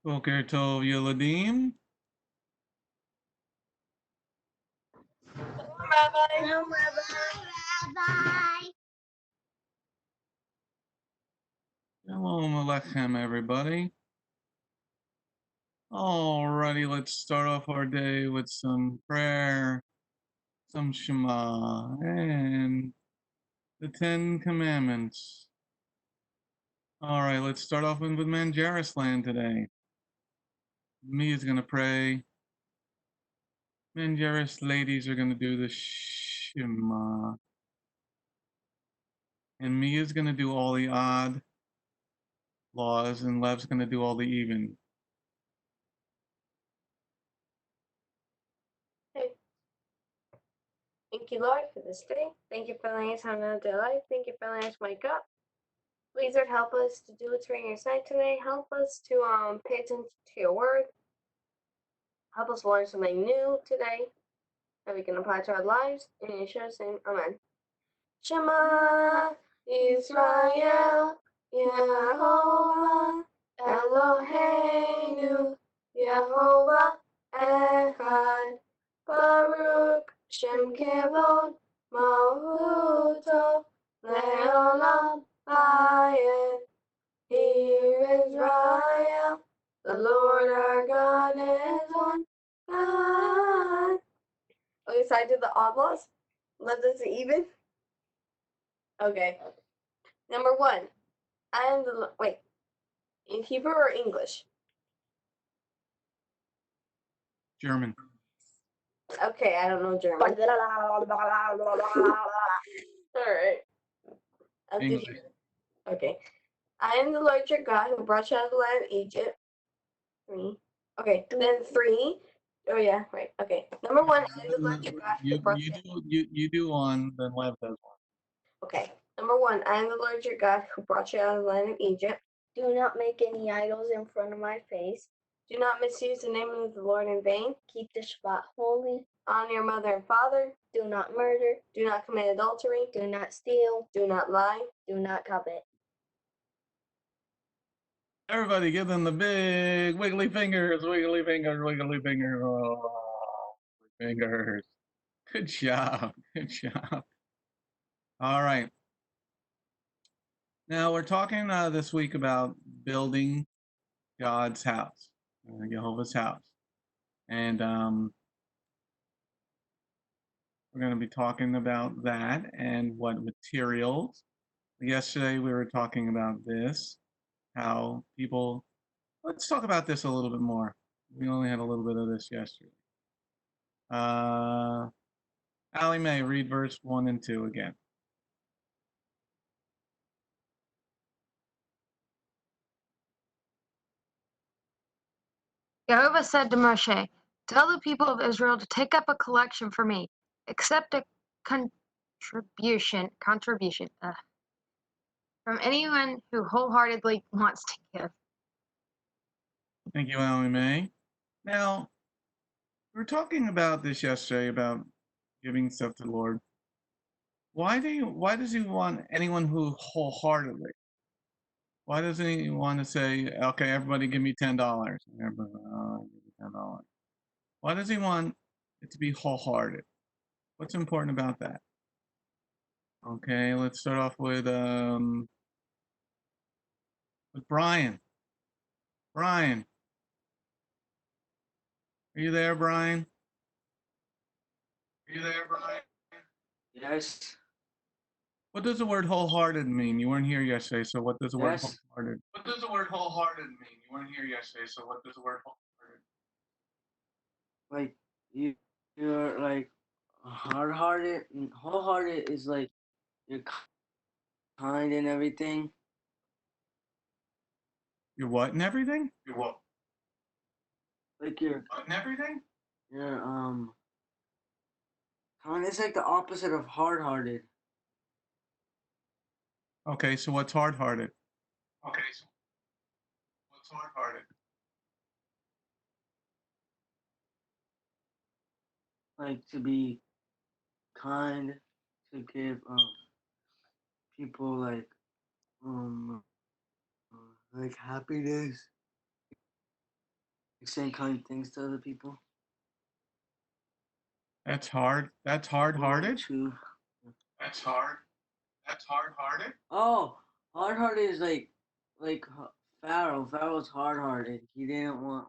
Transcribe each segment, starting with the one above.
Boker Tov Yeladim. Shalom, Rabbi. Shalom Alechem, everybody. Alrighty, let's start off our day with some prayer, some Shema, and the Ten Commandments. Alright, let's start off with Manjaris land today. Me is going to pray. Manjaris ladies are going to do the Shema. And me is going to do all the odd laws, and Lev's going to do all the even. Hey. Thank you, Lord, for this day. Thank you for letting us have another life. Thank you for letting us wake up. Please, Lord, help us to do what's right in your sight today. Help us to pay attention to your word. Help us learn something new today that we can apply to our lives. In Yeshua's name, amen. Shema Israel, Yehovah Eloheinu, Yehovah Echad, Baruch Shem Kevod, Mahuto, Leolam Bayet. Hear Israel, the Lord our God is one God. Okay, so I did the odd laws. Let this even. Okay. Number 1. I am the wait. In Hebrew or English? German. Okay, I don't know German. Alright. I'll give English. you. Okay. I am the Lord your God who brought you out of the land of Egypt. 3. Okay, then 3. Oh yeah, right. Okay. Number 1, I am the Lord your God who brought You do one, then Lev does one. Okay. Number 1, I am the Lord your God who brought you out of the land of Egypt. Do not make any idols in front of my face. Do not misuse the name of the Lord in vain. Keep the Shabbat holy. Honor your mother and father. Do not murder. Do not commit adultery. Do not steal. Do not lie. Do not covet. Everybody give them the big wiggly fingers, wiggly fingers, wiggly fingers. Oh, fingers. Good job. Good job. All right. Now we're talking this week about building God's house, Jehovah's house. And we're going to be talking about that and what materials. Yesterday we were talking about this, how people, let's talk about this a little bit more. We only had a little bit of this yesterday. Allie Mae, read verse 1 and 2 again. Jehovah said to Moshe, "Tell the people of Israel to take up a collection for me. Accept a contribution from anyone who wholeheartedly wants to give." Thank you, Allie Mae. Now, we were talking about this yesterday, about giving stuff to the Lord. Why does he want anyone who wholeheartedly? Why doesn't he want to say, okay, everybody give me $10? Everybody, oh, give me $10. Why does he want it to be wholehearted? What's important about that? Okay, let's start off with Brian. Brian, are you there, Brian? Are you there, Brian? Yes. What does the word wholehearted mean? You weren't here yesterday, so what does the word Yes. wholehearted? What does the word wholehearted mean? You weren't here yesterday, so what does the word wholehearted? Like you're like hard-hearted. And wholehearted is like you're kind and everything. You're what and everything? You're what? Like you're What and everything? you're kind. It's like the opposite of hard-hearted. Okay, so what's hard-hearted? Okay, so what's hard-hearted? Like to be kind, to give people like happiness. saying kind things to other people. That's hard. That's hard-hearted. To That's hard. That's hard-hearted. oh, hard-hearted is like Pharaoh. Pharaoh's hard-hearted. He didn't want.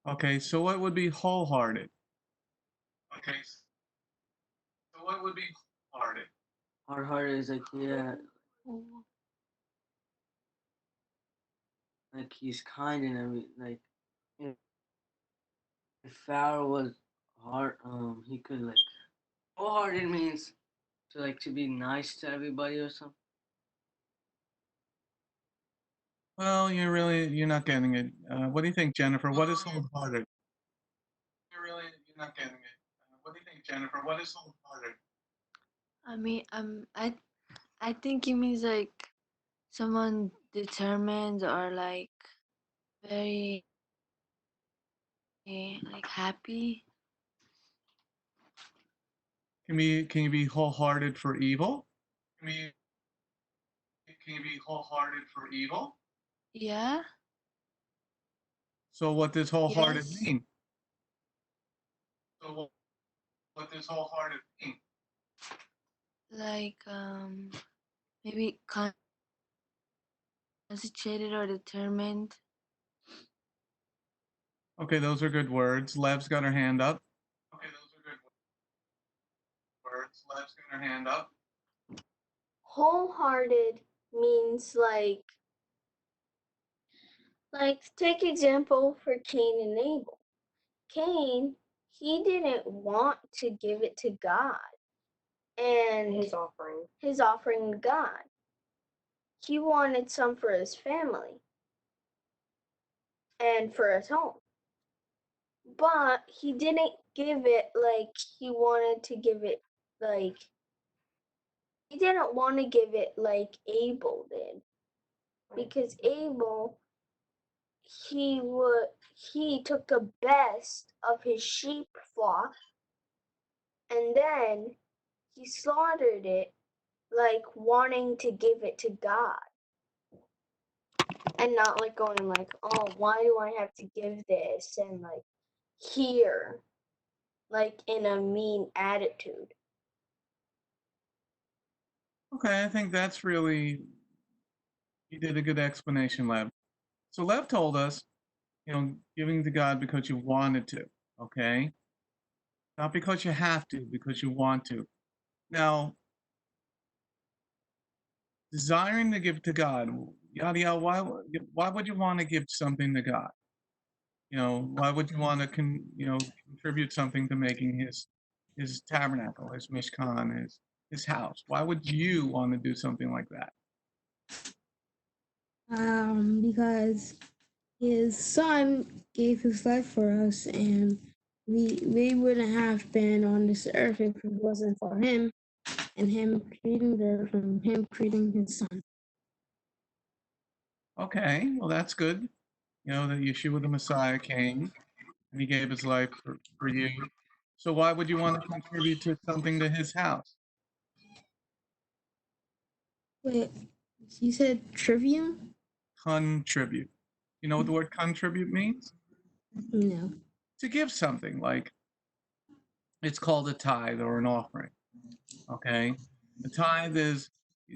Okay, so what would be wholehearted? Okay, so what would be wholehearted? Hard-hearted is like like he's kind and every like if Pharaoh was hard, he could like wholehearted means to be nice to everybody or something. Well, you're not getting it. What do you think, Jennifer? What is wholehearted? You're not getting it. What do you think, Jennifer? What is wholehearted? I mean, I think it means like someone determined or like very like happy. Can you be wholehearted for evil? Can you be wholehearted for evil? Yeah. So what does wholehearted Yes. mean? So what does wholehearted mean? Like maybe concentrated or determined. Okay, those are good words. Lev's got her hand up. Okay, those are good words. Lev's got her hand up. Wholehearted means take example for Cain and Abel. Cain, he didn't want to give it to God and His offering. his offering to God. He wanted some for his family and for his home. But he didn't give it like he wanted to give it like he didn't want to give it like Abel did. Because Abel he took the best of his sheep flock and then he slaughtered it like wanting to give it to God. And not like going like, oh, why do I have to give this? And like here, like in a mean attitude. Okay, I think that's really, you did a good explanation, Lev. So Lev told us, giving to God because you wanted to, okay? Not because you have to, because you want to. Now, desiring to give to God, yada yada, why would you want to give something to God? Why would you want to contribute something to making his tabernacle, his mishkan, his house? Why would you want to do something like that? Because his son gave his life for us, and we wouldn't have been on this earth if it wasn't for him and him creating the earth and him creating his son. Okay, well that's good. That Yeshua the Messiah came and he gave his life for you. So why would you want to contribute to something to his house? Wait, you said trivium? Contribute. You know what the word contribute means? No. To give something, like it's called a tithe or an offering. Okay? The tithe is,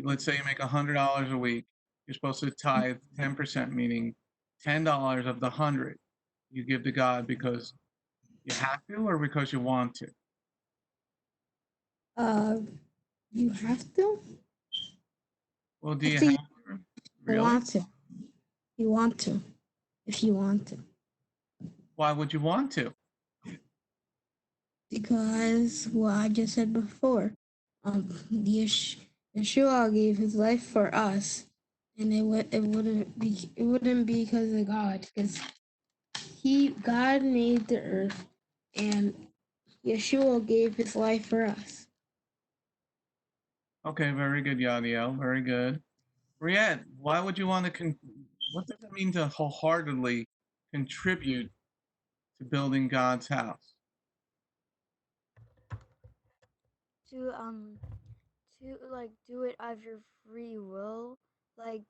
let's say you make $100 a week. You're supposed to tithe 10%, meaning $10 of the 100 you give to God because you have to or because you want to. You have to? Well, do I you think have to? you Really? want to. You want to. If you want to. Why would you want to? Because what I just said before, Yeshua gave his life for us, and it wouldn't be because of God, because God made the earth, and Yeshua gave his life for us. Okay, very good, Yadiel. Very good. Briette, why would you want to, what does it mean to wholeheartedly contribute to building God's house? To like do it of your free will, like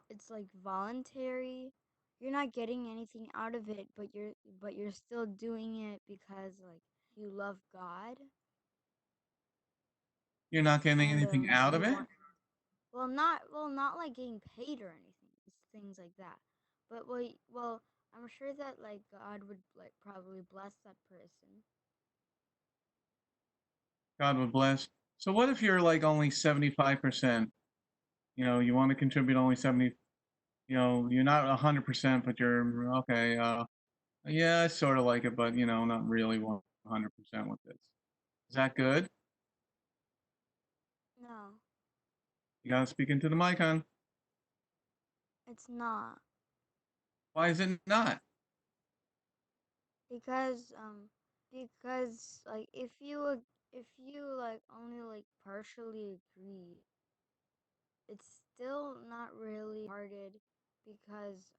it's like voluntary, you're not getting anything out of it, but you're still doing it because like you love God You're not getting and anything out of you it? want not like getting paid or anything. It's things like that. But I'm sure that like God would like probably bless that person. God would bless. So what if you're like only 75%? You want to contribute only 70, you're not 100%, but you're okay. Yeah, I sort of like it, but not really 100% with this. Is that good? No, You gotta speak into the mic, hon. it's not. Why is it not? Because like if you like only like partially agree, it's still not really hearted because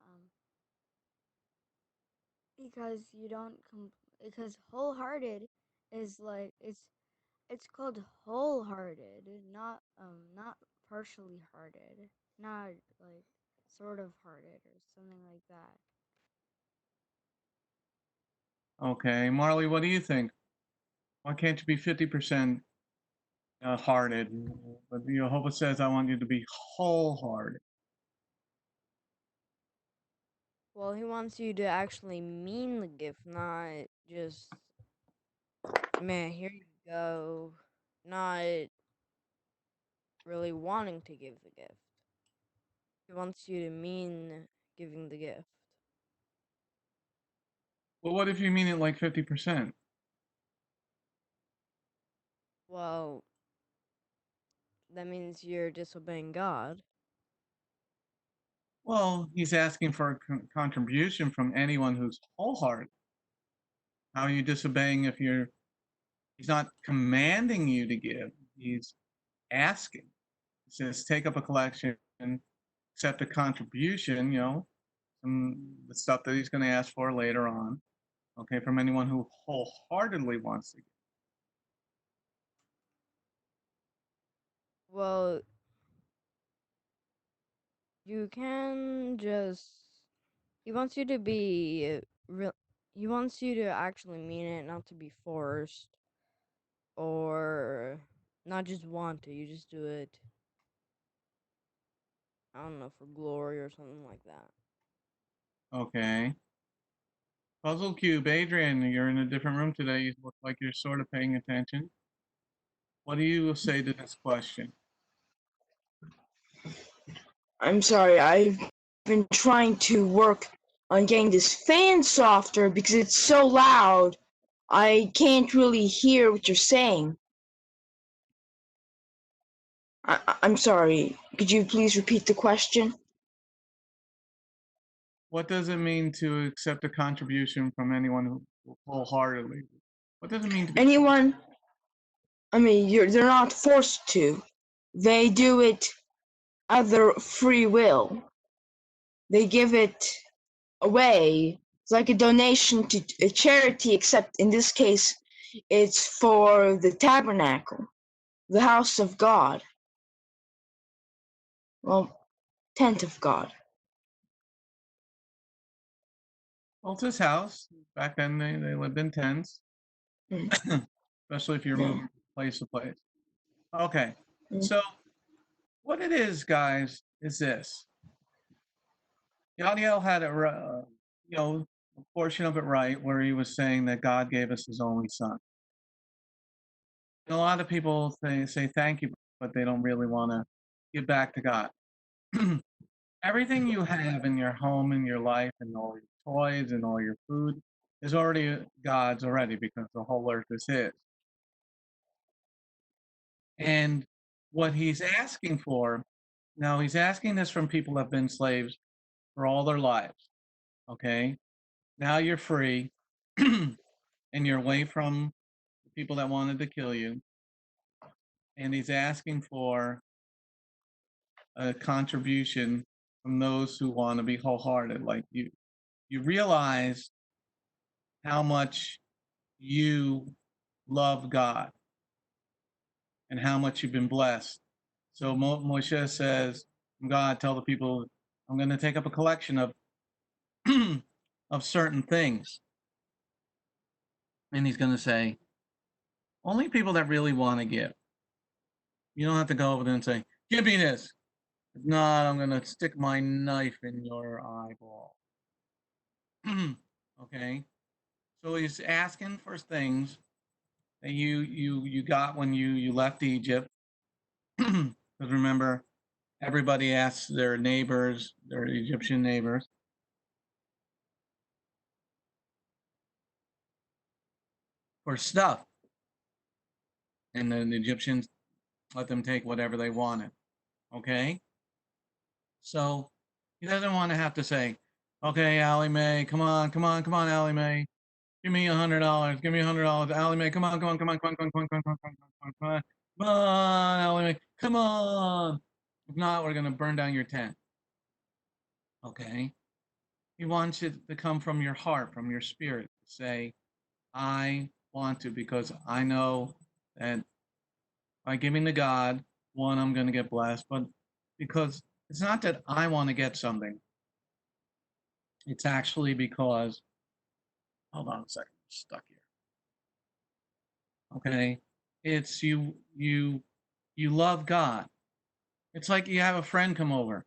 because you don't because wholehearted is like it's called wholehearted, not partially hearted, not like sort of hearted or something like that. Okay, Marley, what do you think? Why can't you be 50% hearted? But Jehovah says, I want you to be wholehearted. Well, he wants you to actually mean the gift, not just, man, here you go, not really wanting to give the gift. He wants you to mean giving the gift. Well, what if you mean it like 50%? Well, that means you're disobeying God. Well, he's asking for a contribution from anyone who's wholehearted. How are you disobeying if he's not commanding you to give, he's asking. He says, take up a collection, accept a contribution, the stuff that he's going to ask for later on, okay, from anyone who wholeheartedly wants to give. Well, you can just. He wants you to be real. He wants you to actually mean it, not to be forced or not just want to. You just do it. I don't know, for glory or something like that. Okay. Puzzle Cube, Adrian, you're in a different room today. You look like you're sort of paying attention. What do you say to this question? I'm sorry, I've been trying to work on getting this fan softer because it's so loud. I can't really hear what you're saying. I'm sorry, could you please repeat the question? What does it mean to accept a contribution from anyone who wholeheartedly? What does it mean to be? Anyone, they're not forced to. They do it of their free will. They give it away. It's like a donation to a charity, except in this case, it's for the tabernacle, the house of God. Well, tent of God. Well, it's his house. Back then, they lived in tents, Mm, especially if you're yeah. moving place to place. Okay, Mm. so what it is, guys, is this. Yadiel had a portion of it right where he was saying that God gave us his only son. And a lot of people say thank you, but they don't really want to give back to God. Everything you have in your home, in your life, and all your toys and all your food is already God's already because the whole earth is his. And what he's asking for, now he's asking this from people that have been slaves for all their lives. Okay? Now you're free and you're away from the people that wanted to kill you. And he's asking for a contribution from those who want to be wholehearted. Like you realize how much you love God and how much you've been blessed. So Moshe says, God, tell the people, I'm going to take up a collection of of certain things. And he's going to say, only people that really want to give. You don't have to go over there and say, give me this. If not, I'm going to stick my knife in your eyeball. Okay? So he's asking for things that you got when you left Egypt. Because remember, everybody asks their neighbors, their Egyptian neighbors, for stuff. And then the Egyptians let them take whatever they wanted. Okay? So he doesn't want to have to say, okay, Allie Mae, come on, Allie Mae. Give me $100. Give me $100. Allie Mae, come on, come on, come on, come on, come on, come on, come on, come on, come on, come on, come on, Allie Mae, come on. If not, we're gonna burn down your tent. Okay? He wants it to come from your heart, from your spirit. Say, I want to, because I know that by giving to God, one, I'm gonna get blessed, but because it's not that I want to get something. It's actually because, hold on a second, I'm stuck here. Okay? It's you love God. It's like you have a friend come over.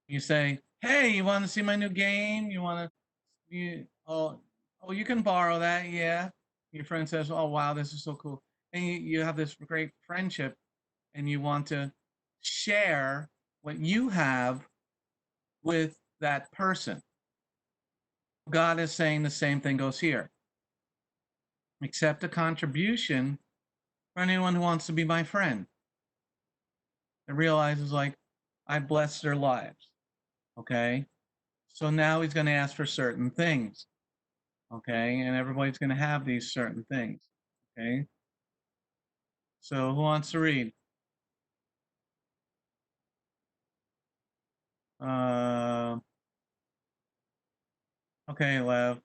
You say, "Hey, you want to see my new game? You want to you can borrow that." Yeah. Your friend says, "Oh, wow, this is so cool." And you have this great friendship and you want to share what you have with that person. God is saying the same thing goes here. Accept a contribution for anyone who wants to be my friend. It realizes, like, I bless their lives. Okay? So now he's going to ask for certain things. Okay? And everybody's going to have these certain things. Okay? So who wants to read? Okay, Lev.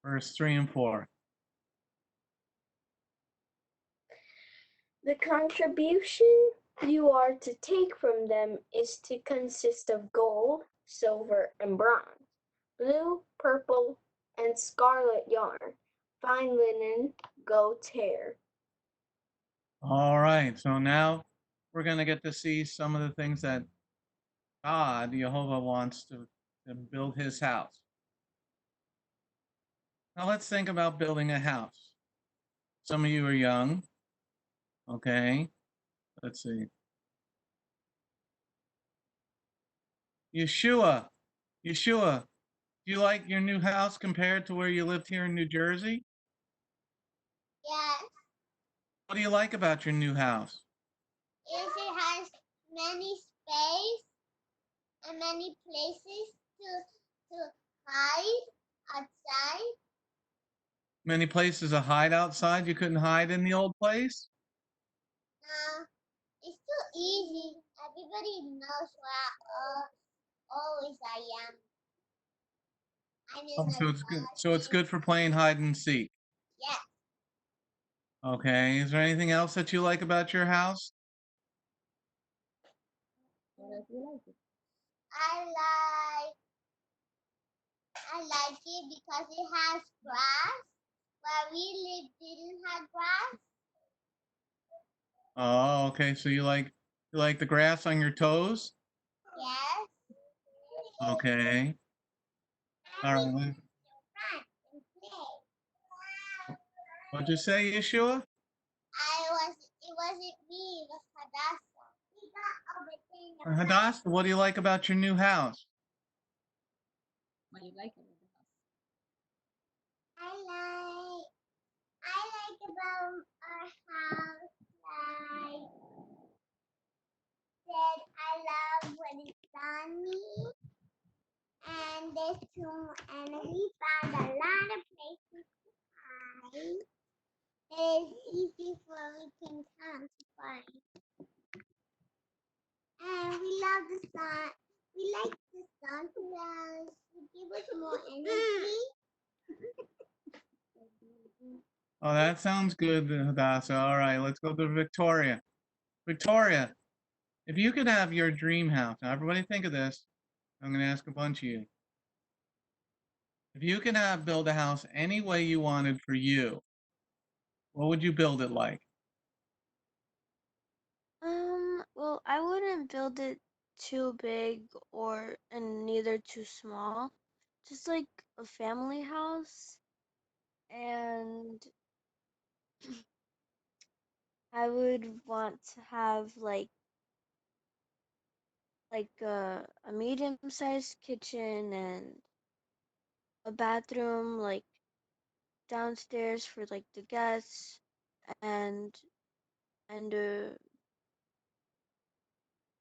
Verse 3 and 4. The contribution you are to take from them is to consist of gold, silver, and bronze, blue, purple, and scarlet yarn, fine linen, goat's hair. All right. So now we're going to get to see some of the things that God, Jehovah, wants to build his house. Now let's think about building a house. Some of you are young. Okay. Let's see. Yeshua, do you like your new house compared to where you lived here in New Jersey? Yes, What do you like about your new house? it has many space and many places to hide outside. Many places to hide outside. You couldn't hide in the old place? It's too easy. Everybody knows where always I am. I'm in Oh, the so it's good. So it's garden. good for playing hide and seek. Yes. Okay. Is there anything else that you like about your house? I like it because it has grass. Where we live didn't have grass. Oh, okay. So you like the grass on your toes? Yes. Okay. All And we right. can run and play. What'd you say, Yeshua? It wasn't me, it was Hadassah. We got everything. Hadassah, what do you like about your new house? What do you like about the house? I like about our house, like that I love when it's sunny and there's and we found a lot of places to hide. It's easy for we can come to find. And we love the sun. We like the sun because it gives us more energy. Oh, that sounds good, Hadassah. All right, let's go to Victoria. Victoria, if you could have your dream house, now everybody think of this. I'm going to ask a bunch of you. If you can build a house any way you wanted for you, what would you build it like? Well, I wouldn't build it too big and neither too small. Just like a family house, and I would want to have a medium-sized kitchen and a bathroom like downstairs for like the guests, and and uh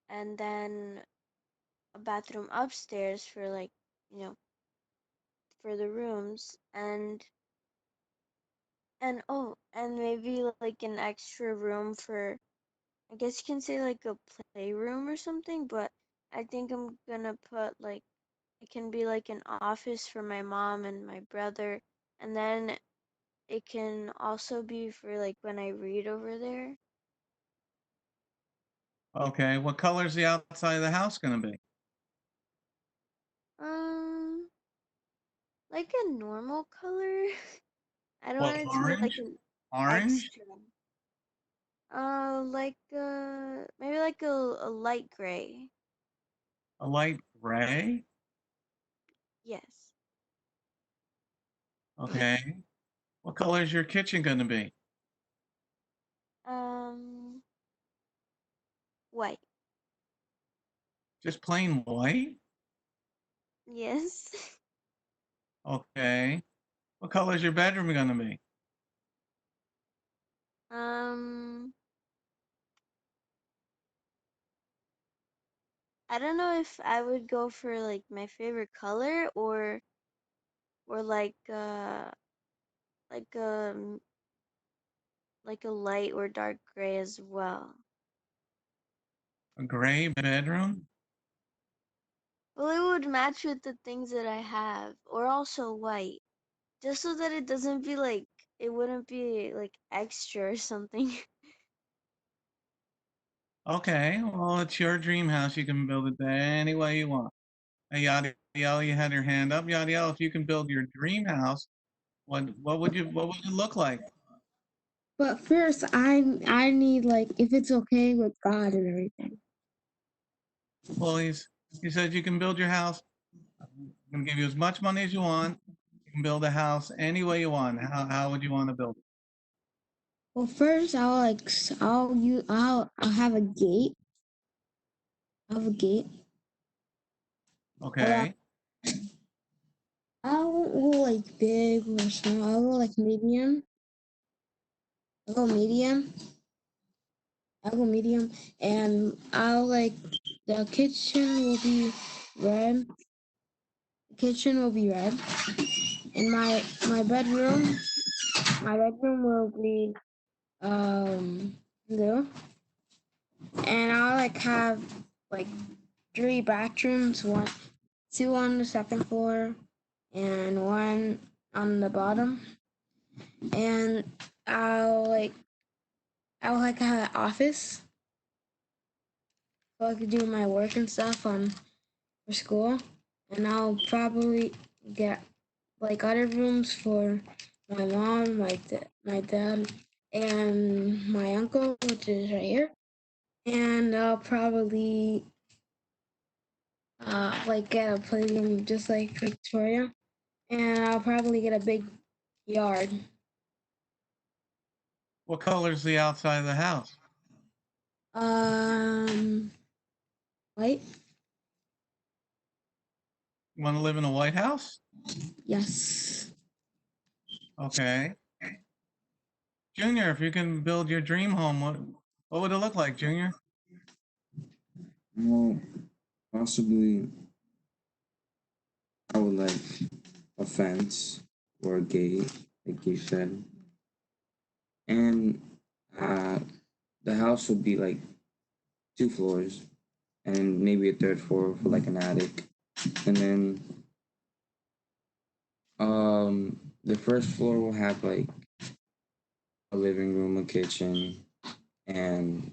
and then a bathroom upstairs for like, you know, for the rooms, and maybe like an extra room for, I guess you can say like a playroom or something, but I think I'm gonna put like, it can be like an office for my mom and my brother, and then it can also be for like when I read over there. Okay, what color is the outside of the house going to be? Um, like a normal color. I don't What, want it to be like orange? an Orange? extra. Maybe like a light gray. A light gray? Yes. Okay. What color is your kitchen going to be? Um, White. Just plain white? Yes. Okay. What color is your bedroom going to be? Um, I don't know if I would go for like my favorite color or like um like a light or dark gray as well. A gray bedroom? Well, it would match with the things that I have, or also white, just so that it doesn't be like, it wouldn't be like extra or something. Okay, well, it's your dream house. You can build it any way you want. Hey, Yadiel, you had your hand up. Yadiel, if you can build your dream house, what would it look like? But first, I need like if it's okay with God and everything. Well, he said you can build your house. I'm gonna give you as much money as you want. You can build a house any way you want. How would you want to build it? Well, first I'll have a gate. I'll have a gate. I'll Okay, I'll go like big or small. I'll go like medium. I'll go medium. I'll go medium, and I'll like the kitchen will be red. The kitchen will be red, and my bedroom will be blue, and I'll like have like 3 bathrooms, two on the second floor, and one on the bottom, and I'll like have an office so I could do my work and stuff for school, and I'll probably get like other rooms for my mom, my dad, and my uncle, which is right here, and I'll probably like get a playroom just like Victoria, and I'll probably get a big yard. what color is the outside of the house? Um, White? You want to live in a white house? Yes. Okay, Junior, if you can build your dream home, what would it look like, Junior? Well, possibly I would like a fence or a gate, like you said. And uh, the house would be like 2 floors and maybe a third floor for like an attic. And then the first floor will have like a living room, a kitchen, and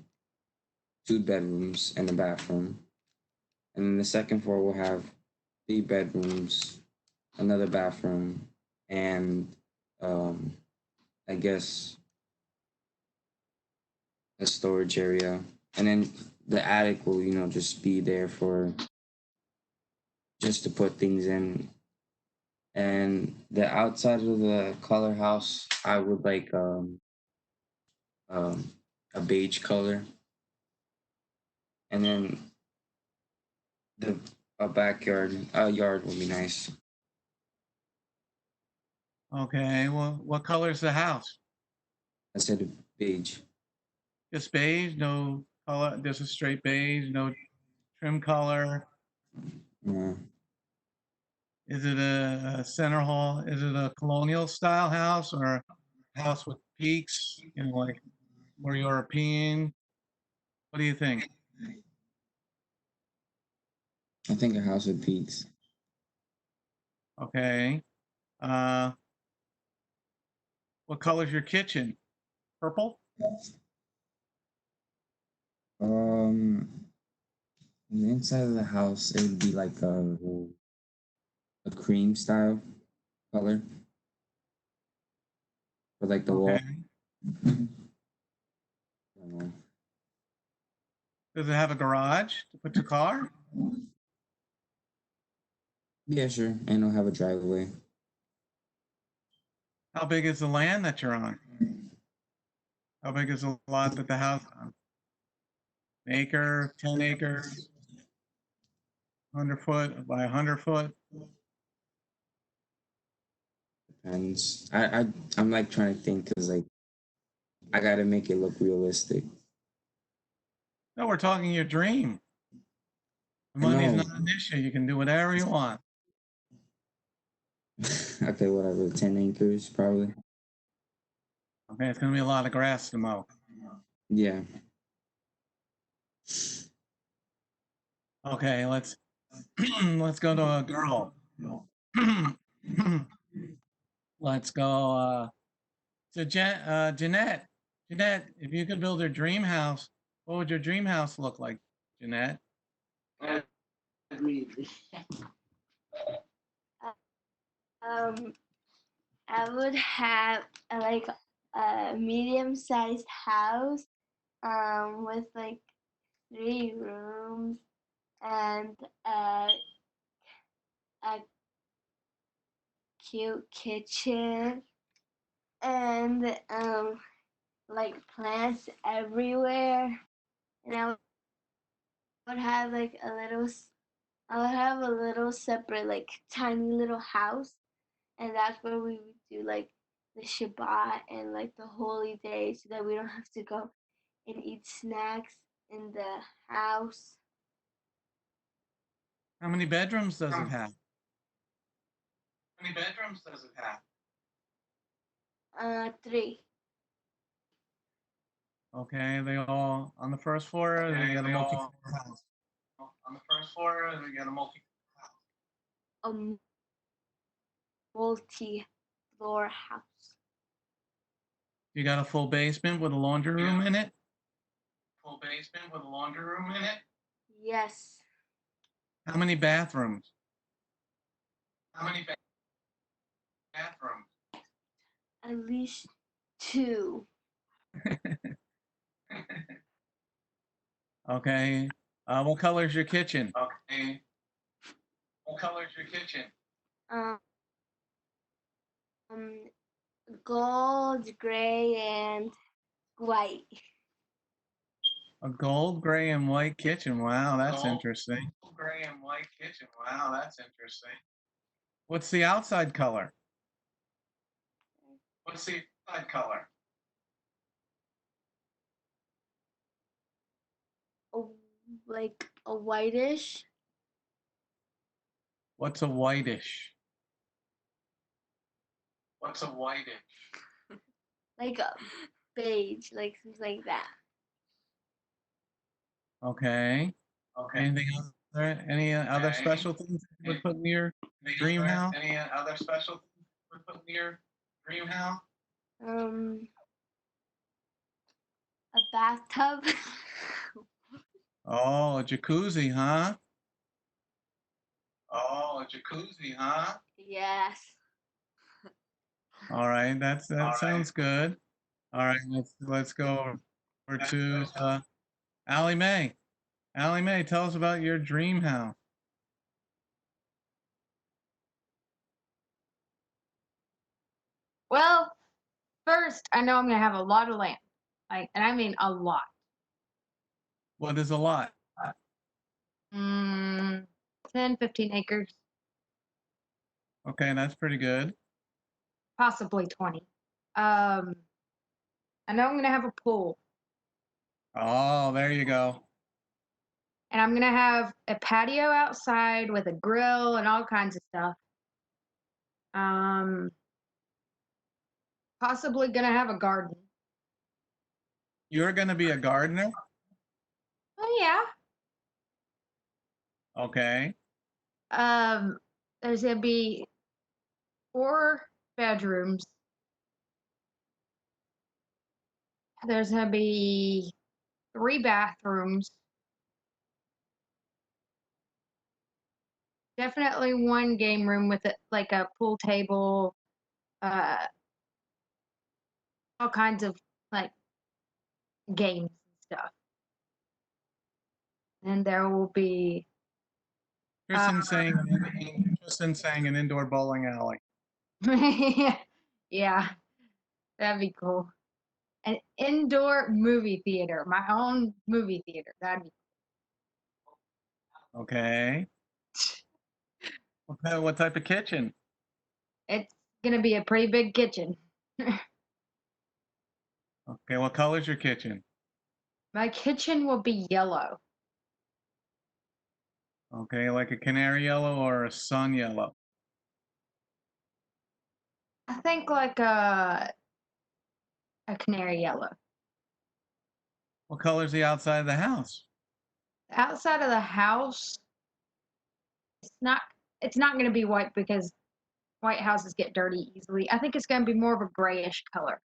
2 bedrooms and a bathroom. And then the second floor will have 3 bedrooms, another bathroom, and I guess a storage area, and then the attic will just be there for just to put things in. And the outside of the color house, I would like um a beige color, and then the a yard would be nice. Okay. Well, what color is the house? I said beige. Just beige, no color, just a straight beige, no trim color. Yeah. Is it a center hall? Is it a colonial style house or a house with peaks, like more European? What do you think? I think a house with peaks. Okay. Uh, what color's your kitchen? Purple? On the inside of the house, it would be like a cream style color for like the wall. Okay. I don't know. Does it have a garage to put your car? Yeah, sure. And I'll have a driveway. How big is the land that you're on? How big is the lot that the house is on? An acre, 10 acres, 100 foot by 100 foot? Depends. I'm like trying to think because like I gotta make it look realistic. No, we're talking your dream. The I money's know. not an issue. You can do whatever you want. Okay, whatever. 10 acres probably. Okay, it's going to be a lot of grass to mow. Yeah. Okay, let's go to a girl. Let's go to Jeanette. Jeanette, if you could build your dream house, what would your dream house look like, Jeanette? Agreed. I would have like a medium-sized house, with like 3 rooms and a cute kitchen and like plants everywhere. And I would have like I would have a little separate like tiny little house, and that's where we would do like the Shabbat and like the holy days, so that we don't have to go and eat snacks in the house. How many bedrooms does it have? How many bedrooms does it have? 3. Okay, they all on the first floor, or they got a multi-floor house? On the first floor, or they got a A multi-floor house. You got a full basement with a laundry room in it? Full basement with a laundry room in it? Yes. How many bathrooms? How many bathrooms? At least 2. Okay. What color is your kitchen? Okay. What color is your kitchen? Um, gold, gray, and white. A gold, gray, and white kitchen. Wow, that's Gold, interesting. gray and white kitchen. Wow, that's interesting. What's the outside color? What's the inside color? Like a whitish. What's a whitish? What's a whitish? Like a beige, like something like that. Okay. Okay. Anything else? Any other special things you would put in your dream house? Any other special things you would put in your dream house? A bathtub. Oh, a jacuzzi, huh? Oh, a jacuzzi, huh? Yes. All right, that sounds good. All right, let's go over to Allie Mae. Allie Mae, tell us about your dream house. Well, first, I know I'm gonna have a lot of land, and I mean a lot. What is a lot? 10, 15 acres, Okay, that's pretty good. possibly 20. I know I'm gonna have a pool, Oh, there you go. and I'm gonna have a patio outside with a grill and all kinds of stuff. Um, Possibly gonna have a garden. You're going to be a gardener? Oh yeah. Okay. There's gonna be 4 bedrooms. There's gonna be 3 bathrooms. Definitely 1 game room with like a pool table, uh, all kinds of like games and stuff. And there will be Tristan's saying an indoor bowling alley. yeah, that'd be cool. An indoor movie theater, my own movie theater. That'd be Okay. What type of kitchen? it's gonna be a pretty big kitchen. Okay, what color's your kitchen? My kitchen will be yellow. Okay, like a canary yellow or a sun yellow? I think like a canary yellow. What color's the outside of the house? Outside of the house, it's not it's not going to be white because white houses get dirty easily. I think it's going to be more of a grayish color.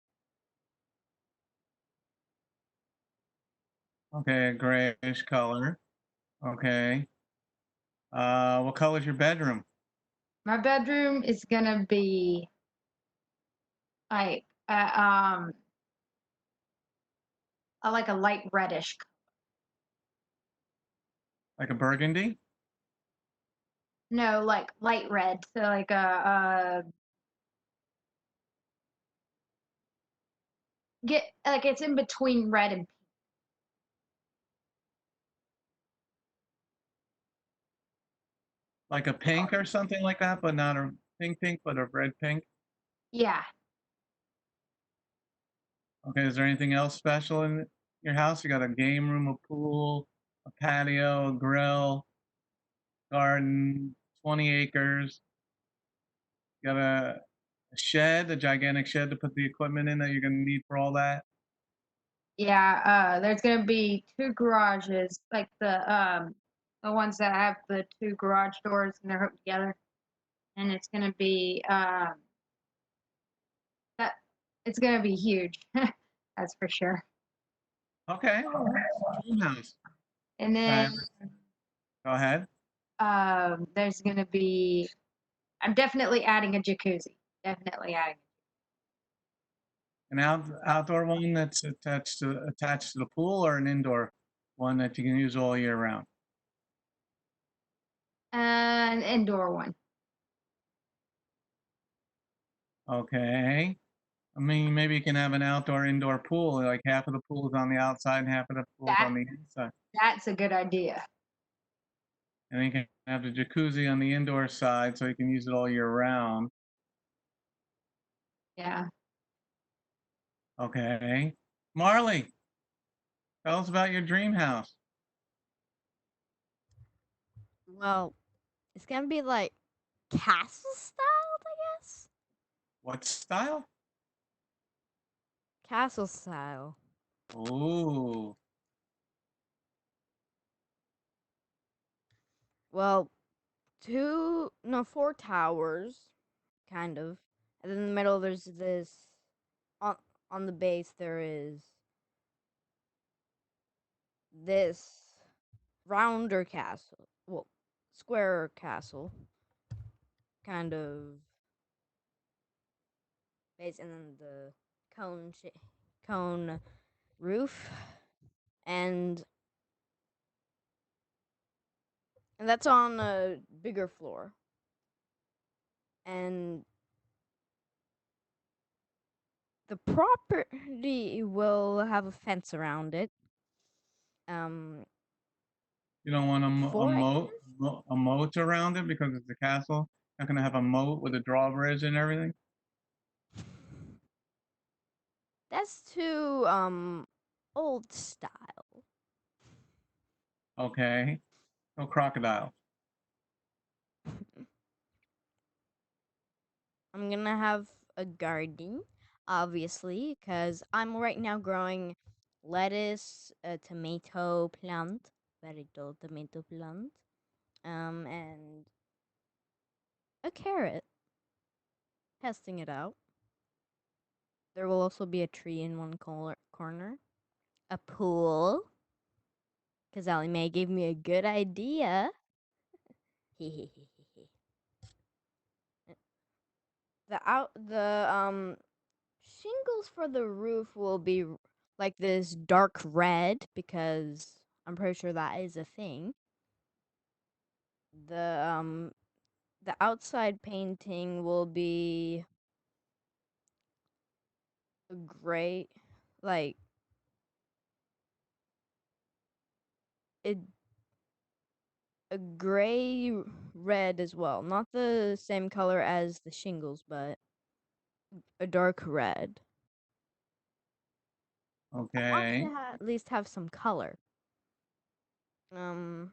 Okay, a grayish color. Okay. What color's your bedroom? My bedroom is going to be like I like a light reddish. Like a burgundy? No, like light red. So like a get like it's in between red and pink. Like a pink or something like that, but not a pink, but a red pink? Yeah. Okay, is there anything else special in your house? You got a game room, a pool, a patio, a grill, garden, 20 acres. You got a shed, a gigantic shed to put the equipment in that you're going to need for all that. Yeah, there's gonna be 2 garages, like the ones that have the 2 garage doors and they're hooked together. And it's gonna be that it's gonna be huge. That's for sure. Okay, dream house. And All then right, go ahead. there's gonna be I'm definitely adding a jacuzzi. Definitely adding. An outdoor one that's attached to the pool, or an indoor one that you can use all year round. An indoor one. Okay. I mean, maybe you can have an outdoor indoor pool, like half of the pool is on the outside and half of the pool is That on the inside. that's a good idea. And then you can have the jacuzzi on the indoor side so you can use it all year round. Yeah. Okay. Marley, tell us about your dream house. Well, it's gonna be like castle styled, I guess. What style? Castle style. Ooh. Well, 4 towers, kind of, and then in the middle there's this. On the base there is this rounder castle. Well, square castle. kind of base, and then the cone roof, and that's on a bigger floor. And the property will have a fence around it. You don't want a 4 moat, acres? a moat around it because it's a castle. Not gonna have a moat with a drawbridge and everything. That's too old style. Okay. No crocodile. I'm gonna have a garden, obviously, because I'm right now growing lettuce, a tomato plant, and a carrot. Testing it out. There will also be a tree in one corner, a pool, because Allie Mae gave me a good idea. The shingles for the roof will be like this dark red, because I'm pretty sure that is a thing. The outside painting will be a gray, like it a gray red as well. Not the same color as the shingles, but a dark red. I want Okay. to at least have some color. There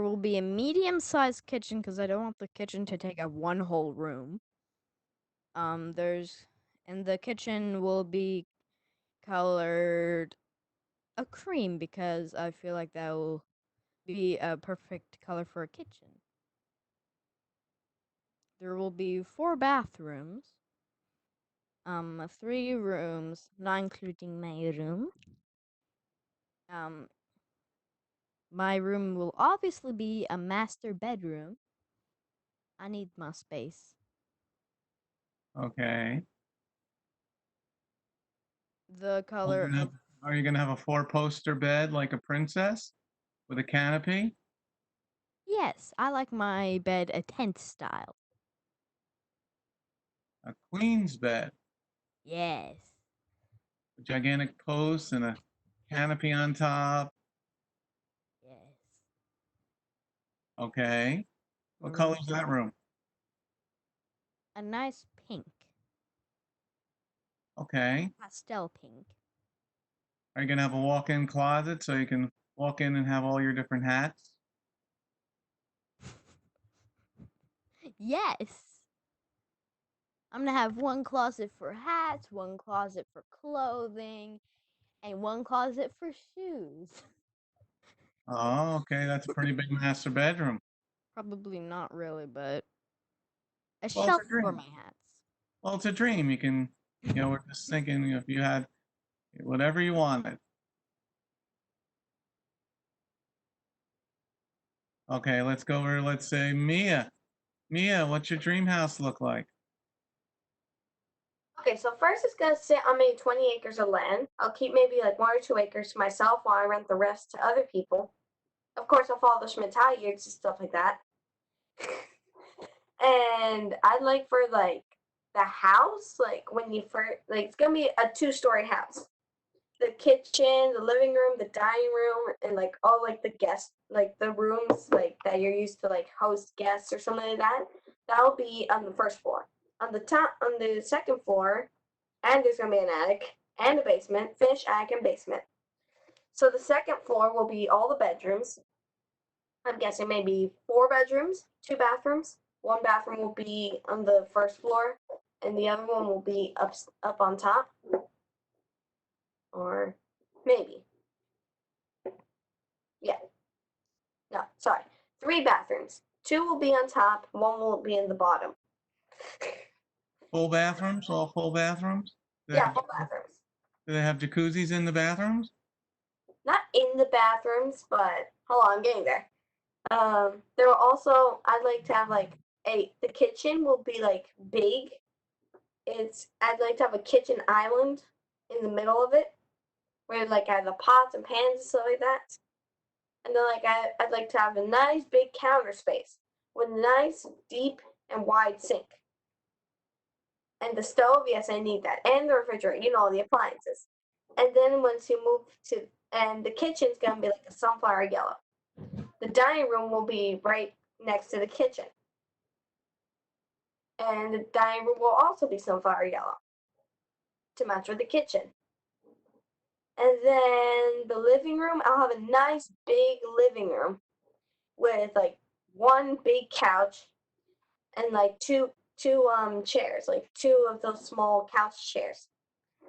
will be a medium-sized kitchen because I don't want the kitchen to take up one whole room. And the kitchen will be colored a cream because I feel like that will be a perfect color for a kitchen. There will be 4 bathrooms. 3 rooms, not including my room. My room will obviously be a master bedroom. I need my space. Okay. The color of Are you gonna have a 4-poster bed like a princess with a canopy? yes, I like my bed a tent style. A queen's bed, Yes. a gigantic post and a canopy on top. Yes. Okay. What Mm, color's that room? a nice pink, Okay. pastel pink. Are you gonna have a walk-in closet so you can walk in and have all your different hats? Yes. I'm gonna have one closet for hats, one closet for clothing, and one closet for shoes. Oh, okay. That's a pretty big master bedroom. Probably not really, but a Well, it's shelf a for dream. my hats. Well, it's a dream. You can, we're just thinking if you had whatever you wanted. Okay, let's go over, let's say Mia. Mia, what's your dream house look like? Okay, so first it's gonna sit on maybe 20 acres of land. I'll keep maybe like 1 or 2 acres to myself while I rent the rest to other people. Of course, I'll follow the Schmidt-Taliers and stuff like that. And I'd like for like the house, like when you first, like it's gonna be a 2-story house. The kitchen, the living room, the dining room, and like all like the guest, like the rooms like that you're used to like host guests or something like that. That'll be on the first floor. On the second floor, and there's gonna be an attic and a basement, finished attic and basement. So the second floor will be all the bedrooms. I'm guessing maybe 4 bedrooms, 2 bathrooms. One bathroom will be on the first floor, and the other one will be up on top. Or maybe. Yeah. No, sorry. 3 bathrooms. 2 will be on top, 1 will be in the bottom. Full bathrooms? All full bathrooms? Yeah, full bathrooms. Do they have jacuzzis in the bathrooms? Not in the bathrooms, but hold on, I'm getting there. There will also, I'd like to have like the kitchen will be like big. I'd like to have a kitchen island in the middle of it, where like I have the pots and pans and stuff like that. And then like I'd like to have a nice big counter space with a nice deep and wide sink. And the stove, yes, I need that. And the refrigerator, the appliances. And then once you move and the kitchen's gonna be like a sunflower yellow. The dining room will be right next to the kitchen. And the dining room will also be sunflower yellow to match with the kitchen. And then the living room, I'll have a nice big living room with like one big couch and like two chairs, like two of those small couch chairs,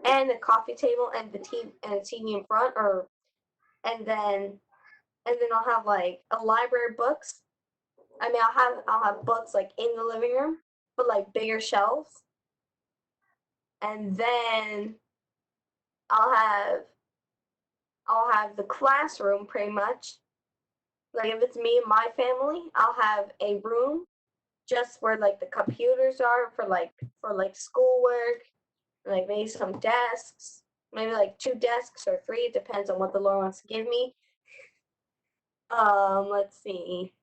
and a coffee table and a TV in front, and then I'll have like a library books. I mean, I'll have books like in the living room, but like bigger shelves. And then I'll have the classroom pretty much. Like if it's me and my family, I'll have a room just where like the computers are for schoolwork, like maybe some desks, maybe like 2 desks or 3, it depends on what the Lord wants to give me. Let's see.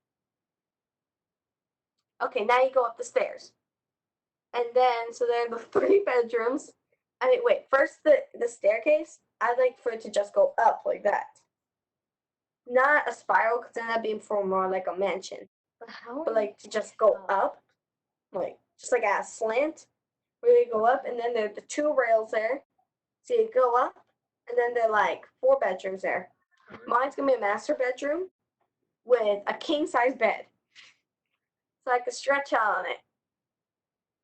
Okay, now you go up the stairs. And then so there are the 3 bedrooms. I mean, wait, first the staircase, I'd like for it to just go up like that. Not a spiral, because then that'd be for more like a mansion. But like to just go up, like just like a slant, where you go up, and then there are the 2 rails there. So you go up, and then there are like 4 bedrooms there. Mine's gonna be a master bedroom with a king size bed, so I could stretch out on it.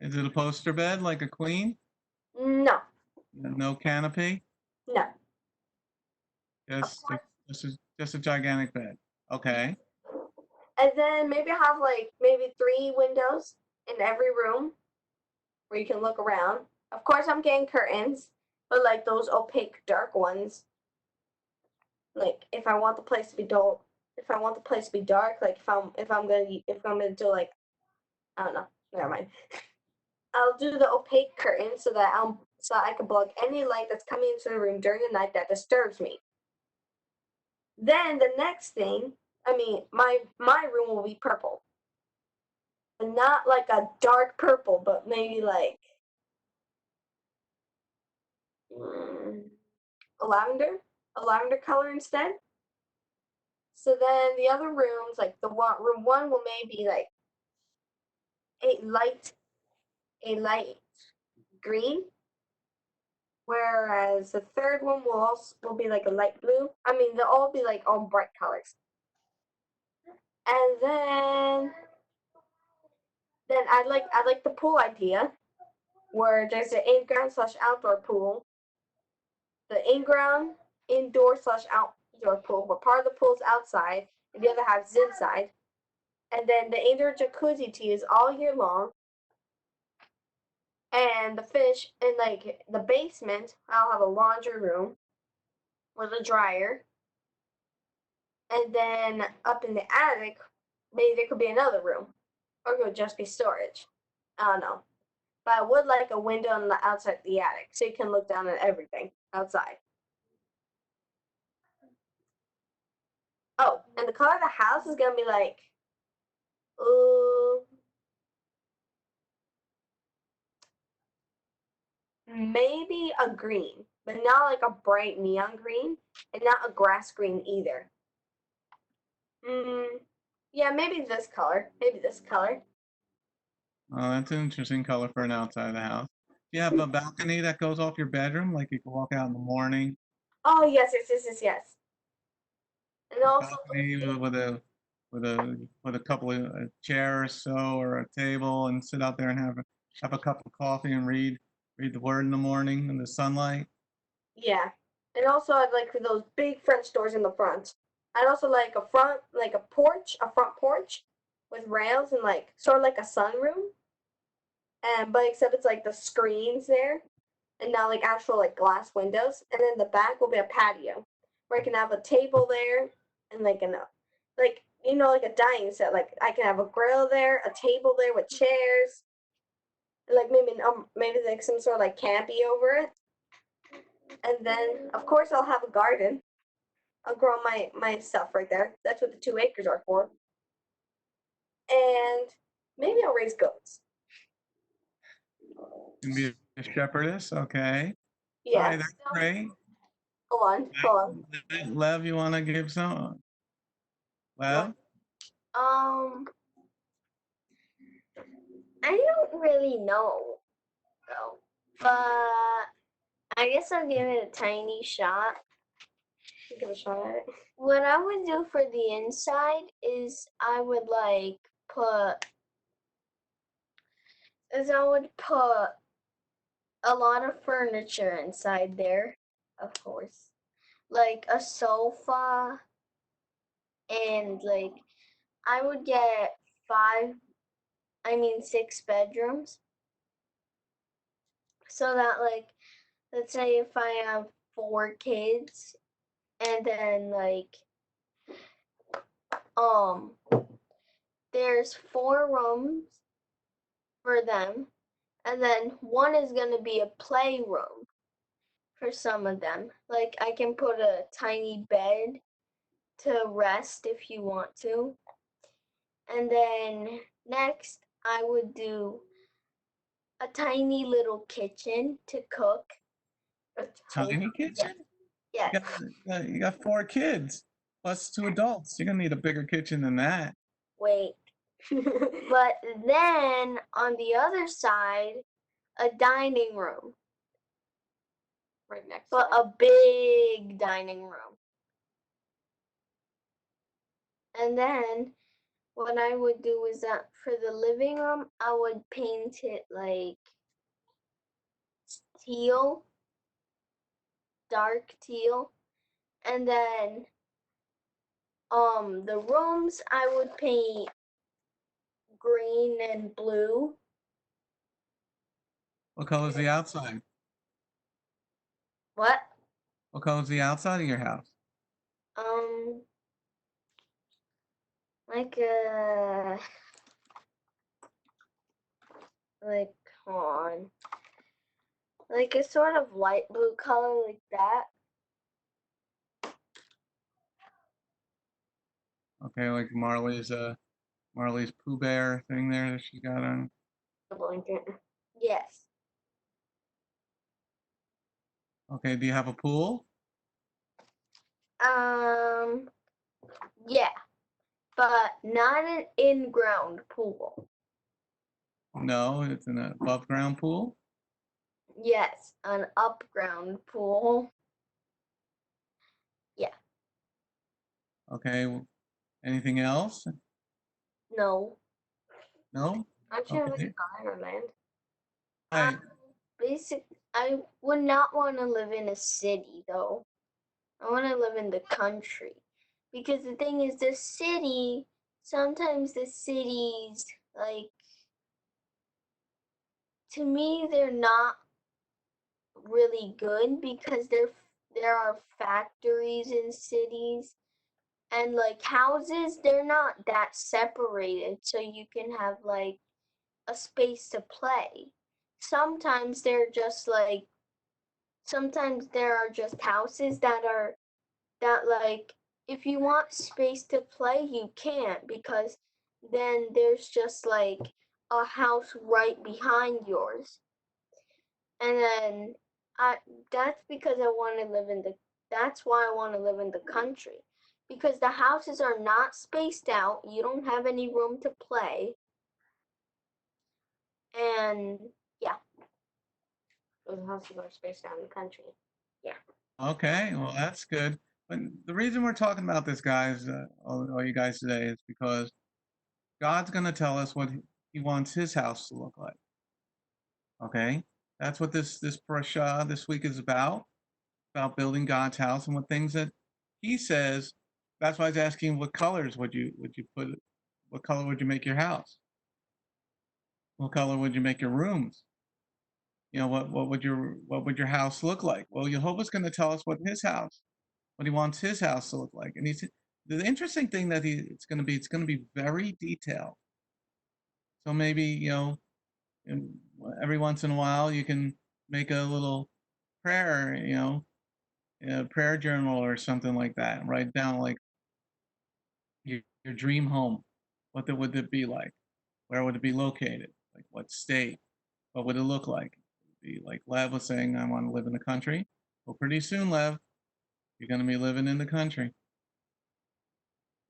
Is it a poster bed like a queen? No, No canopy? no. Just a gigantic bed. Okay. And then maybe have like maybe 3 windows in every room where you can look around. Of course, I'm getting curtains, but like those opaque dark ones. Like if I want the place to be dull, if I want the place to be dark, like if I'm gonna do like, I don't know, never mind. I'll do the opaque curtain so I can block any light that's coming into the room during the night that disturbs me. Then the next thing, I mean, my room will be purple. But not like a dark purple, but maybe like a lavender color instead. So then the other rooms, like room 1 will maybe like a light green, whereas the third one will be like a light blue. I mean, they'll all be like all bright colors. And then I like the pool idea, where there's an in-ground / outdoor pool. The in-ground, indoor / outdoor pool, where part of the pool's outside and the other half's inside. And then the indoor jacuzzi to use all year long. And the fish in like the basement, I'll have a laundry room with a dryer. And then up in the attic, maybe there could be another room, or it could just be storage. I don't know. But I would like a window on the outside of the attic, so you can look down at everything outside. Oh, and the color of the house is gonna be like, maybe a green, but not like a bright neon green, and not a grass green either. Yeah, maybe this color. Oh, that's an interesting color for an outside of the house. Do you have a balcony that goes off your bedroom, like you can walk out in the morning? Oh yes. And also Balcony with a couple of a chair or so, or a table, and sit out there and have a cup of coffee and read the Word in the morning in the sunlight. yeah. And also I'd like for those big French doors in the front. I'd also like a front porch with rails and like sort of like a sunroom. But except it's like the screens there and not like actual like glass windows. And then the back will be a patio where I can have a table there and like like like a dining set. Like I can have a grill there, a table there with chairs, like maybe like some sort of like canopy over it, and then of course I'll have a garden. I'll grow my stuff right there. That's what the 2 acres are for. And maybe I'll raise goats. Can be a shepherdess, okay. Yeah. All right, that's great. Hold on. Lev, you want to give some? Lev? I don't really know though, but I guess I'll give it a tiny shot. Give it a shot at it. What I would do for the inside is I would put a lot of furniture inside there, of course. Like a sofa and like I would get 6 bedrooms. So that like let's say if I have 4 kids and then there's 4 rooms for them and then one is going to be a playroom for some of them. Like I can put a tiny bed to rest if you want to. And then next I would do a tiny little kitchen to cook. A tiny kitchen? Yes. You got 4 kids plus 2 adults. You're gonna need a bigger kitchen than that. Wait. But then on the other side, a dining room. Right next But to it. a big dining room. And then what I would do is that for the living room, I would paint it like teal, dark teal. And then the rooms I would paint green and blue. What color's the outside? What? What color's the outside of your house? Like hold on. Like a sort of light blue color like that. Okay, like Marley's Pooh Bear thing there that she got on. The blanket. Yes. Okay, do you have a pool? Yeah. But not an in-ground pool. No, it's an above ground pool. Yes, an up-ground pool. Yeah. Okay, anything else? No. No? Don't you have like Okay. a garden or land? Right. I would not want to live in a city though. I want to live in the country. Because the thing is, sometimes the cities, like, to me, they're not really good because there are factories in cities and like houses, they're not that separated so you can have like a space to play. Sometimes there are just houses that like if you want space to play you can't because then there's just like a house right behind yours. And then that's because that's why I want to live in the country. Because the houses are not spaced out, you don't have any room to play. And yeah. Those houses are spaced out in the country. Yeah. Okay, well that's good. But the reason we're talking about this, guys, all you guys today, is because God's going to tell us what He wants His house to look like. Okay, that's what this parasha this week is about building God's house and what things that He says. That's why I was asking, what colors would you put? What color would you make your house? What color would you make your rooms? What would your house look like? Well, Jehovah's going to tell us what His house, what He wants His house to look like, and the interesting thing that it's going to be very detailed. So maybe, every once in a while you can make a little prayer, a prayer journal or something like that, and write down like your dream home. Would it be like? Where would it be located? Like what state? What would it look like? Be like Lev was saying, I want to live in the country. Well, pretty soon, Lev, you're going to be living in the country.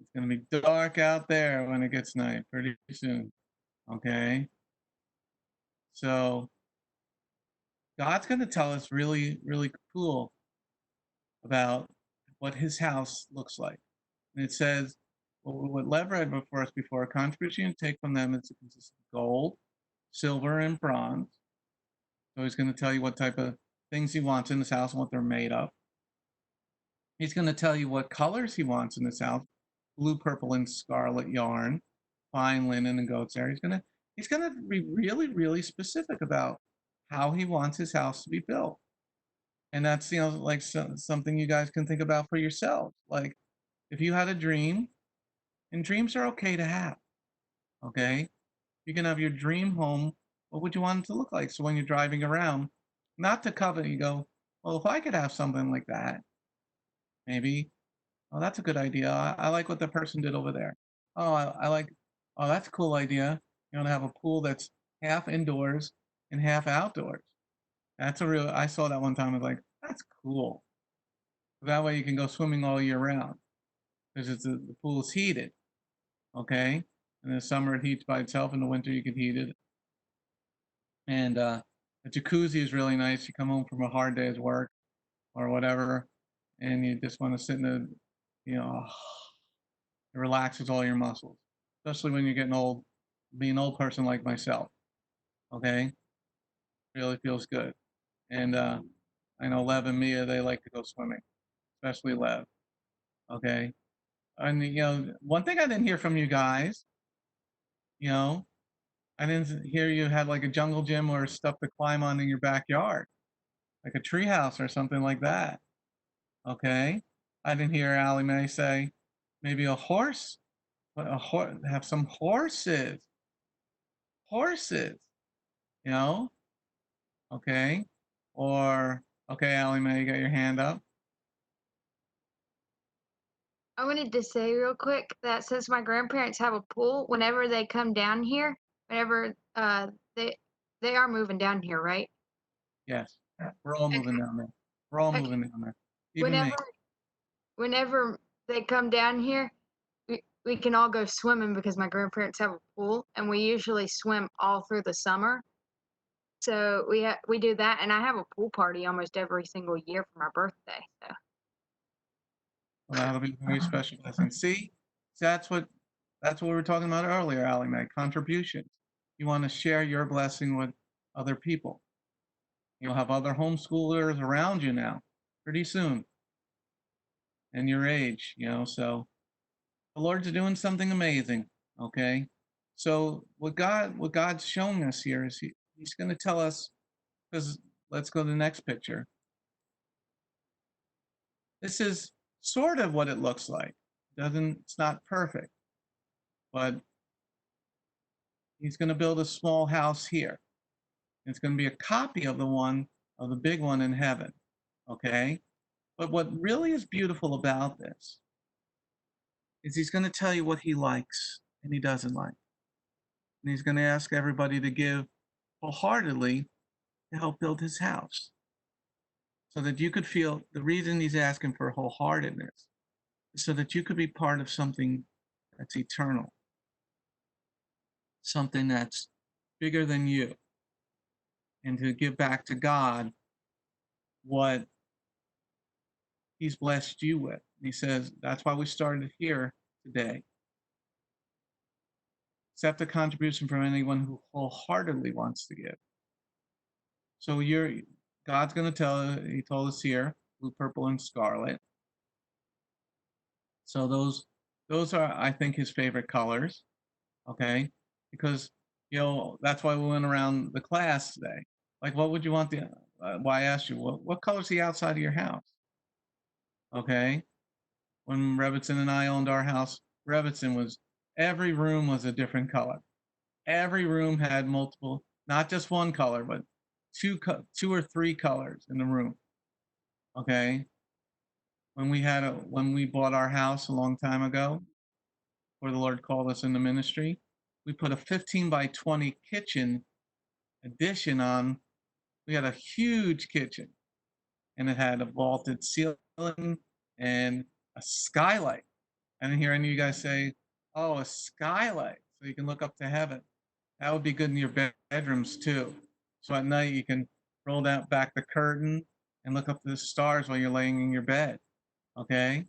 It's going to be dark out there when it gets night pretty soon. Okay? So God's going to tell us really, really cool about what his house looks like. And it says, what Lev read for us before, a contribution you take from them is to consist of gold, silver, and bronze. So he's going to tell you what type of things he wants in his house and what they're made of. He's going to tell you what colors he wants in his house: blue, purple, and scarlet yarn, fine linen, and goat's hair. He's going to be really, really specific about how he wants his house to be built. And that's, like something you guys can think about for yourselves. Like if you had a dream, and dreams are okay to have, okay? You can have your dream home. What would you want it to look like? So when you're driving around, not to covet, you go, well, if I could have something like that, maybe, oh, that's a good idea. I like what the person did over there. Oh, I like, oh, that's a cool idea. To have a pool that's half indoors and half outdoors. I saw that one time. I was like, that's cool. That way you can go swimming all year round because the pool is heated. Okay. In the summer it heats by itself. In the winter you can heat it. And the jacuzzi is really nice. You come home from a hard day's work or whatever, and you just want to sit in the, it relaxes all your muscles, especially when you're getting old. Being an old person like myself, okay, really feels good. And I know Lev and Mia, they like to go swimming, especially Lev. Okay, and one thing I didn't hear from you guys, I didn't hear you had like a jungle gym or stuff to climb on in your backyard, like a tree house or something like that. Okay, I didn't hear Allie Mae say maybe a horse, have some horses, horses, you know. Okay, or okay, Allie Mae, you got your hand up. I wanted to say real quick that since my grandparents have a pool, whenever they come down here, whenever they are moving down here, right? Yes, we're all moving down there. We're all Okay. moving down there. Even Whenever me. whenever they come down here, we can all go swimming because my grandparents have a pool, and we usually swim all through the summer. So we do that, and I have a pool party almost every single year for my birthday. So Well, that'll be a very special blessing. See, that's what we were talking about earlier, Allie Mae. Contributions. You want to share your blessing with other people. You'll have other homeschoolers around you now, pretty soon, and your age. So the Lord's doing something amazing. Okay, so what God's showing us here is He's going to tell us. Because let's go to the next picture. This is sort of what it looks like. It's not perfect, but he's going to build a small house here. It's going to be a copy of the big one in heaven. Okay? But what really is beautiful about this is he's going to tell you what he likes and he doesn't like. And he's going to ask everybody to give wholeheartedly to help build his house. So that you could feel the reason he's asking for wholeheartedness is so that you could be part of something that's eternal, something that's bigger than you, and to give back to God what he's blessed you with. And he says, that's why we started here today. Accept a contribution from anyone who wholeheartedly wants to give. So God's going to he told us here, blue, purple, and scarlet. So those are, I think, his favorite colors. Okay? Because, that's why we went around the class today. Like, what would you want why I asked you, what color is the outside of your house? Okay? when Rebbitzin and I owned our house, Rebbitzin was, every room was a different color. Every room had multiple, not just one color, but two or three colors in the room. Okay. When we bought our house a long time ago, before the Lord called us into ministry, we put a 15 by 20 kitchen addition on. We had a huge kitchen, and it had a vaulted ceiling and a skylight. I didn't hear any of you guys say, "Oh, a skylight, so you can look up to heaven." That would be good in your bedrooms too. So at night you can roll back the curtain and look up to the stars while you're laying in your bed. Okay,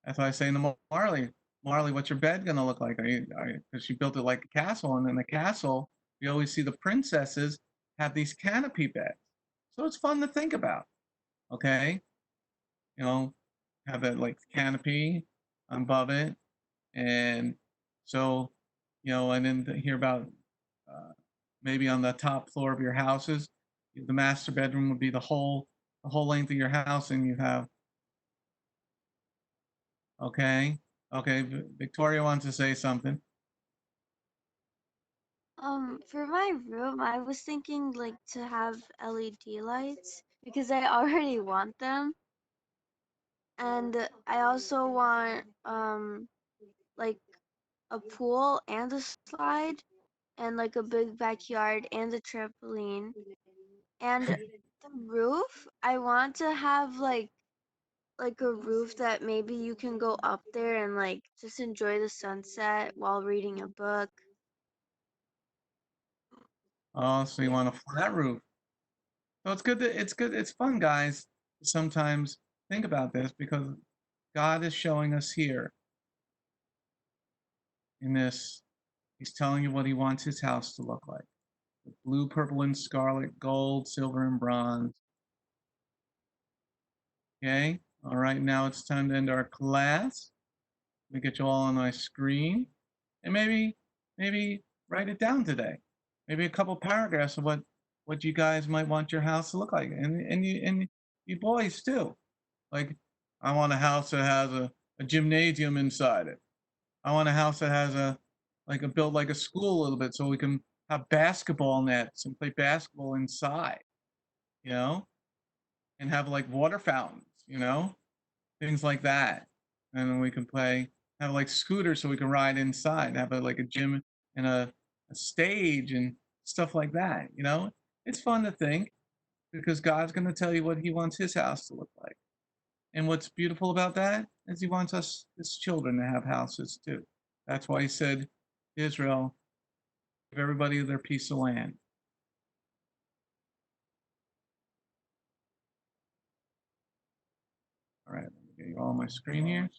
that's why I say to Marley, what's your bed gonna look like? Because she built it like a castle, and in the castle you always see the princesses have these canopy beds. So it's fun to think about. Okay, you know, have that like canopy above it, and so and then to hear about maybe on the top floor of your houses, the master bedroom would be the whole length of your house, and you have okay. Victoria wants to say something. For my room, I was thinking like to have LED lights because I already want them. And I also want like a pool and a slide and like a big backyard and a trampoline. And the roof, I want to have like a roof that maybe you can go up there and like just enjoy the sunset while reading a book. Oh, so you want a flat roof? So it's good. It's fun, guys, to sometimes think about this, because God is showing us here in this. He's telling you what He wants His house to look like: with blue, purple, and scarlet, gold, silver, and bronze. Okay. All right. Now it's time to end our class. Let me get you all on my screen, and maybe write it down today. Maybe a couple paragraphs of what you guys might want your house to look like, and you boys too. Like, I want a house that has a gymnasium inside it. I want a house that has built like a school a little bit, so we can have basketball nets and play basketball inside, you know, and have like water fountains, things like that. And then we can have like scooters so we can ride inside, have like a gym and a stage and stuff like that. It's fun to think, because God's going to tell you what He wants His house to look like. And what's beautiful about that is He wants us as children to have houses too. That's why He said, Israel, give everybody their piece of land. All right, let me get you all on my screen here.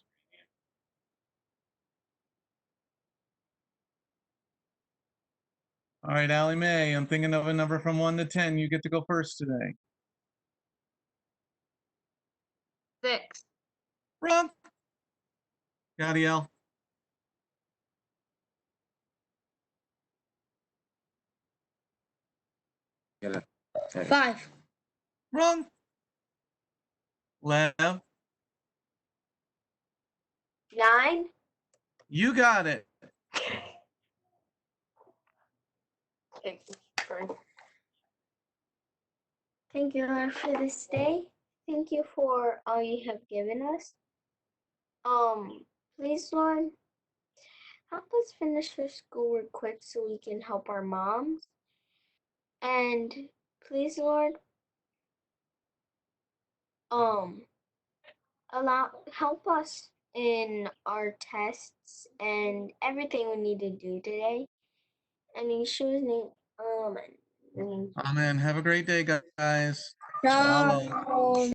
All right, Allie Mae, I'm thinking of a number from 1 to 10. You get to go first today. 6. Wrong. Gadiel. Get it. 5. Wrong. Lev. 9. You got it. Thank you, Lord, for this day. Thank you for all you have given us. Please, Lord, help us finish our schoolwork quick so we can help our moms. And please, Lord, help us in our tests and everything we need to do today. And in Yeshua's name, amen. Amen. Have a great day, guys. Shalom. Shalom.